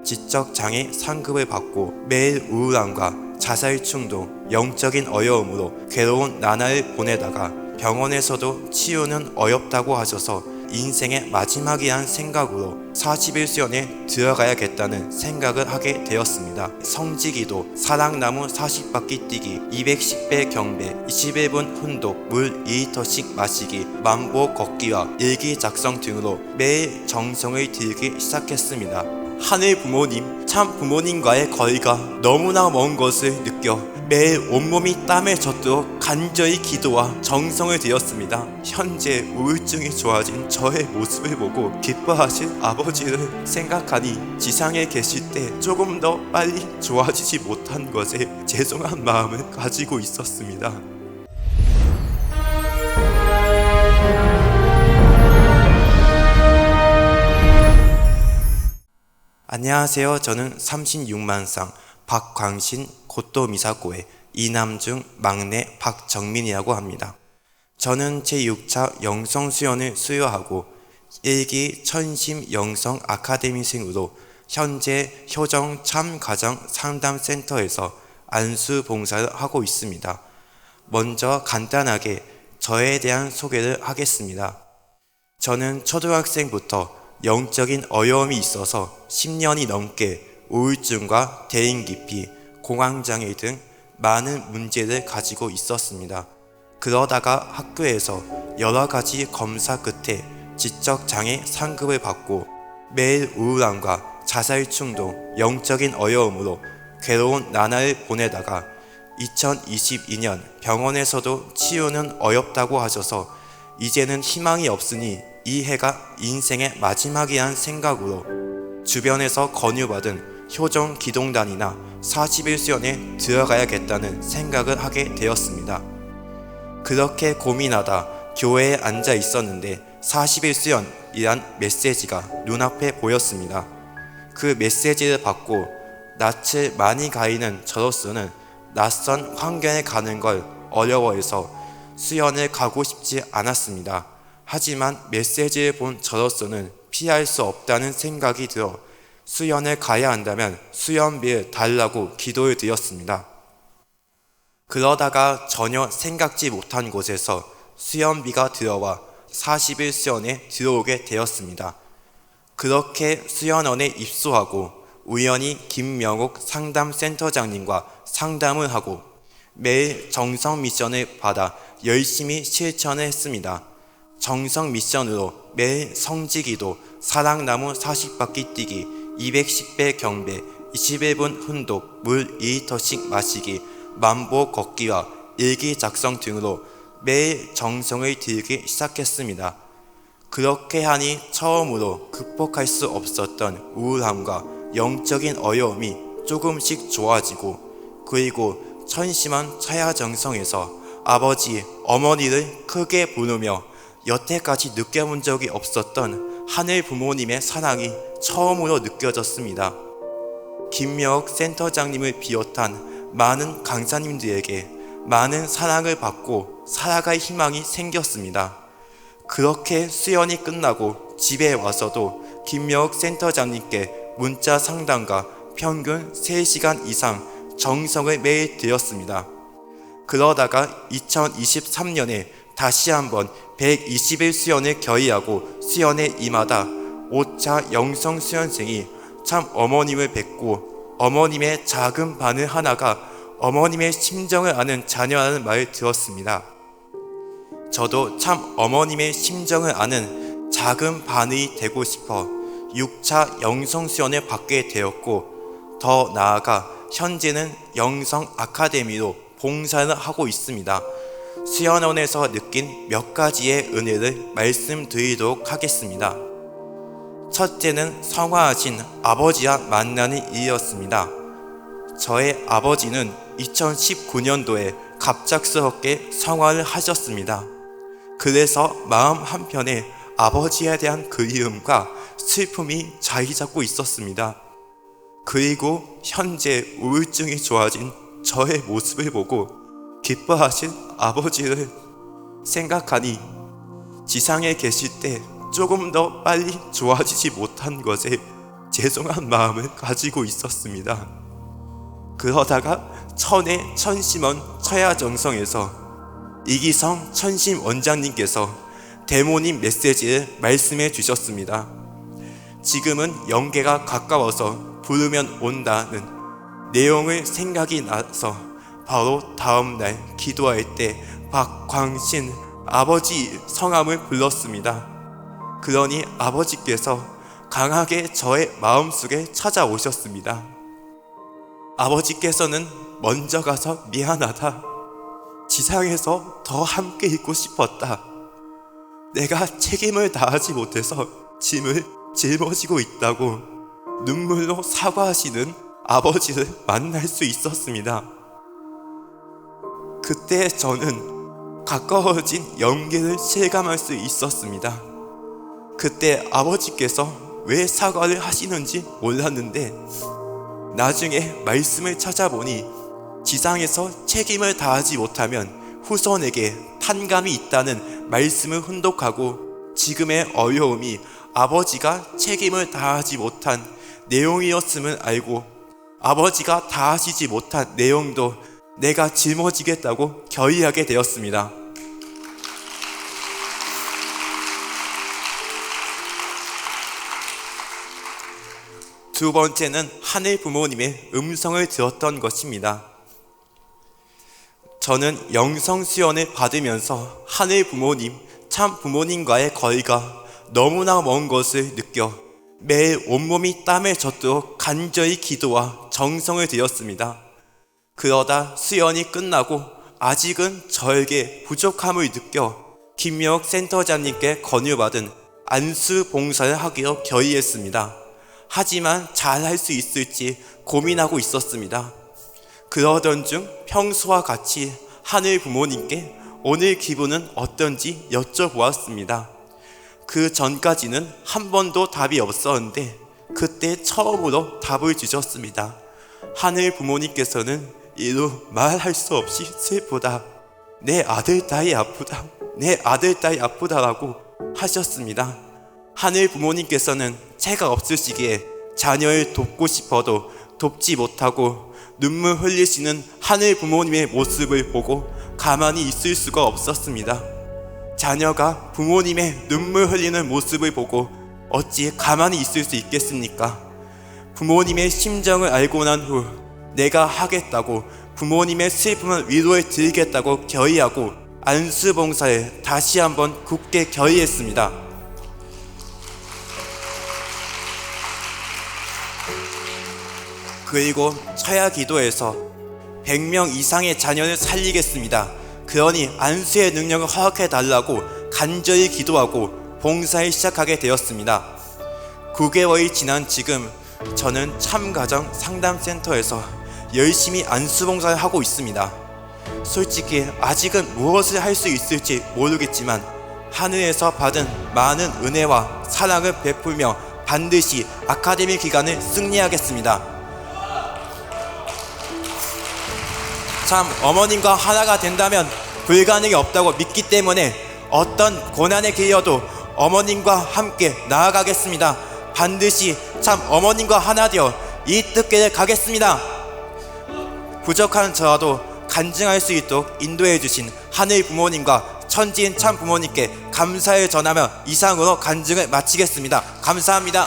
지적장애 상급을 받고 매일 우울함과 자살 충동, 영적인 어려움으로 괴로운 나날을 보내다가 병원에서도 치유는 어렵다고 하셔서 인생의 마지막이란 생각으로 41수연에 들어가야겠다는 생각을 하게 되었습니다. 성지기도, 사랑나무 40바퀴 뛰기, 210배 경배, 21분 훈독, 물 2리터씩 마시기, 만보 걷기와 일기 작성 등으로 매일 정성을 들이기 시작했습니다. 하늘 부모님, 참 부모님과의 거리가 너무나 먼 것을 느껴 매일 온몸이 땀에 젖도록 간절히 기도와 정성을 들였습니다. 현재 우울증이 좋아진 저의 모습을 보고 기뻐하실 아버지를 생각하니 지상에 계실 때 조금 더 빨리 좋아지지 못한 것에 죄송한 마음을 가지고 있었습니다. 안녕하세요. 저는 36만상 박광신 고토미사고의 이남중 막내 박정민이라고 합니다. 저는 제6차 영성수연을 수료하고 1기 천심 영성 아카데미생으로 현재 효정 참가정 상담센터에서 안수 봉사를 하고 있습니다. 먼저 간단하게 저에 대한 소개를 하겠습니다. 저는 초등학생부터 영적인 어려움이 있어서 10년이 넘게 우울증과 대인기피, 공황장애 등 많은 문제를 가지고 있었습니다. 그러다가 학교에서 여러 가지 검사 끝에 지적장애 상급을 받고 매일 우울함과 자살 충동, 영적인 어려움으로 괴로운 나날을 보내다가 2022년 병원에서도 치유는 어렵다고 하셔서 이제는 희망이 없으니 이 해가 인생의 마지막이란 생각으로 주변에서 권유받은 효정 기동단이나 41수연에 들어가야겠다는 생각을 하게 되었습니다. 그렇게 고민하다 교회에 앉아 있었는데 41수연이란 메시지가 눈앞에 보였습니다. 그 메시지를 받고 낯을 많이 가리는 저로서는 낯선 환경에 가는 걸 어려워해서 수연을 가고 싶지 않았습니다. 하지만 메시지를 본 저로서는 피할 수 없다는 생각이 들어 수연을 가야 한다면 수연비를 달라고 기도를 드렸습니다. 그러다가 전혀 생각지 못한 곳에서 수연비가 들어와 41수연에 들어오게 되었습니다. 그렇게 수연원에 입소하고 우연히 김명옥 상담센터장님과 상담을 하고 매일 정성 미션을 받아 열심히 실천을 했습니다. 정성 미션으로 매일 성지기도, 사랑나무 40바퀴 뛰기, 210배 경배, 21분 훈독, 물 2리터씩 마시기, 만보 걷기와 일기 작성 등으로 매일 정성을 들이기 시작했습니다. 그렇게 하니 처음으로 극복할 수 없었던 우울함과 영적인 어려움이 조금씩 좋아지고, 그리고 천심한 차야정성에서 아버지, 어머니를 크게 부르며 여태까지 느껴본 적이 없었던 하늘 부모님의 사랑이 처음으로 느껴졌습니다. 김명옥 센터장님을 비롯한 많은 강사님들에게 많은 사랑을 받고 살아갈 희망이 생겼습니다. 그렇게 수연이 끝나고 집에 와서도 김명옥 센터장님께 문자 상담과 평균 3시간 이상 정성을 매일 들였습니다. 그러다가 2023년에 다시 한번 121수연을 결의하고 수연에 임하다 5차 영성수연생이 참 어머님을 뵙고 어머님의 작은 바늘 하나가 어머님의 심정을 아는 자녀라는 말을 들었습니다. 저도 참 어머님의 심정을 아는 작은 바늘이 되고 싶어 6차 영성수연을 받게 되었고, 더 나아가 현재는 영성 아카데미로 봉사를 하고 있습니다. 수연원에서 느낀 몇 가지의 은혜를 말씀드리도록 하겠습니다. 첫째는 성화하신 아버지와 만나는 일이었습니다. 저의 아버지는 2019년도에 갑작스럽게 성화를 하셨습니다. 그래서 마음 한편에 아버지에 대한 그리움과 슬픔이 자리 잡고 있었습니다. 그리고 현재 우울증이 좋아진 저의 모습을 보고 기뻐하신 아버지를 생각하니 지상에 계실 때 조금 더 빨리 좋아지지 못한 것에 죄송한 마음을 가지고 있었습니다. 그러다가 천의 천심원 처야정성에서 이기성 천심 원장님께서 대모님 메시지를 말씀해 주셨습니다. 지금은 영계가 가까워서 부르면 온다는 내용을 생각이 나서 바로 다음날 기도할 때 박광신 아버지 성함을 불렀습니다. 그러니 아버지께서 강하게 저의 마음속에 찾아오셨습니다. 아버지께서는 먼저 가서 미안하다. 지상에서 더 함께 있고 싶었다. 내가 책임을 다하지 못해서 짐을 짊어지고 있다고 눈물로 사과하시는 아버지를 만날 수 있었습니다. 그때 저는 가까워진 영계를 실감할 수 있었습니다. 그때 아버지께서 왜 사과를 하시는지 몰랐는데 나중에 말씀을 찾아보니 지상에서 책임을 다하지 못하면 후손에게 탄감이 있다는 말씀을 훈독하고 지금의 어려움이 아버지가 책임을 다하지 못한 내용이었음을 알고 아버지가 다하시지 못한 내용도 내가 짊어지겠다고 결의하게 되었습니다. 두 번째는 하늘 부모님의 음성을 들었던 것입니다. 저는 영성 수연을 받으면서 하늘 부모님, 참 부모님과의 거리가 너무나 먼 것을 느껴 매일 온몸이 땀에 젖도록 간절히 기도와 정성을 들였습니다. 그러다 수연이 끝나고 아직은 저에게 부족함을 느껴 김명욱 센터장님께 권유받은 안수 봉사를 하기로 결의했습니다. 하지만 잘할 수 있을지 고민하고 있었습니다. 그러던 중 평소와 같이 하늘 부모님께 오늘 기분은 어떤지 여쭤보았습니다. 그 전까지는 한 번도 답이 없었는데 그때 처음으로 답을 주셨습니다. 하늘 부모님께서는 이루 말할 수 없이 슬프다. 내 아들 딸이 아프다. 내 아들 딸이 아프다라고 하셨습니다. 하늘 부모님께서는 채가 없으시기에 자녀를 돕고 싶어도 돕지 못하고 눈물 흘리시는 하늘 부모님의 모습을 보고 가만히 있을 수가 없었습니다. 자녀가 부모님의 눈물 흘리는 모습을 보고 어찌 가만히 있을 수 있겠습니까? 부모님의 심정을 알고 난 후 내가 하겠다고 부모님의 슬픔을 위로해 드리겠다고 결의하고 안수봉사에 다시 한번 굳게 결의했습니다. 그리고 처야 기도에서 100명 이상의 자녀를 살리겠습니다. 그러니 안수의 능력을 허락해달라고 간절히 기도하고 봉사를 시작하게 되었습니다. 9개월이 지난 지금 저는 참가정 상담센터에서 열심히 안수봉사를 하고 있습니다. 솔직히 아직은 무엇을 할 수 있을지 모르겠지만 하늘에서 받은 많은 은혜와 사랑을 베풀며 반드시 아카데미 기간을 승리하겠습니다. 참 어머님과 하나가 된다면 불가능이 없다고 믿기 때문에 어떤 고난의 길이어도 어머님과 함께 나아가겠습니다. 반드시 참 어머님과 하나 되어 이 뜻길을 가겠습니다. 부족한 저라도 간증할 수 있도록 인도해 주신 하늘 부모님과 천지인 참 부모님께 감사를 전하며 이상으로 간증을 마치겠습니다. 감사합니다.